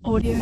Audio.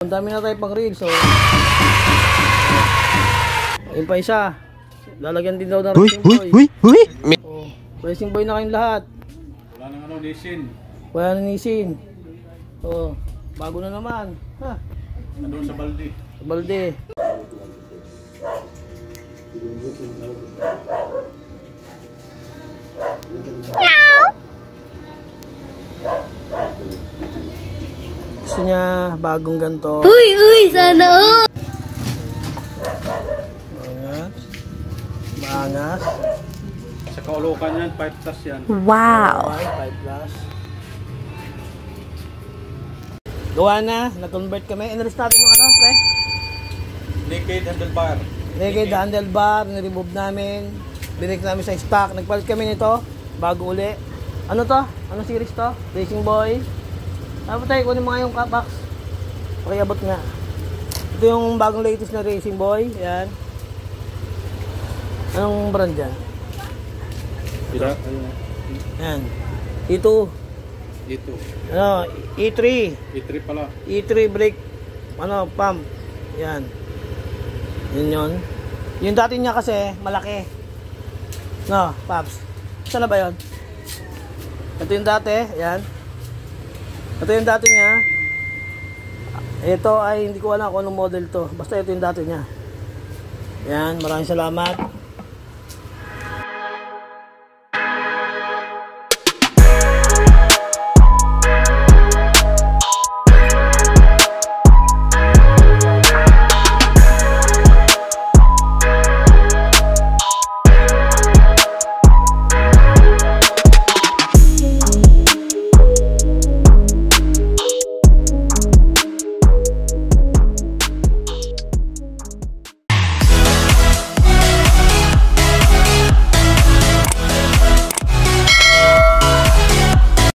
Ang dami na tayo pang reels, so ayun pa isa, lalagyan din daw na racing boy. Oh, racing boy na kayong lahat. Wala nang ano, nisin. Wala na nisin. Oh, bago na naman, ha? Nandun sa balde. Sa balde. Gusto niya bagong ganito. Uy, sana all! Ayan. Maangas. Sa kaulukan yan, 5 plus yan. Wow! 5 plus. Gawa na, nag-convert kami. Inalis natin yung ano, pre? Naked handlebar. Naked handlebar, niremove namin. Binik namin sa stock. Nagpalit kami nito, bago uli. Ano to? Ano series to? Racing Boy. Ano tayo, kunin mo nga yung box. Pakiabot nga. Ito yung bagong latest na Racing Boy. Yan. Anong brand yan? Pila? Yan. E2. Ito. Ano, E3. E3 pala. E3 brake. Ano, pump. Yan. Yun yun. Yung dati niya kasi, malaki. No, Paps. Saan na ba yun? Ito yung dati. Yan. Ito yung dati niya. Ito ay hindi ko alam kung anong model to. Basta ito yung dati niya. Yan, maraming salamat.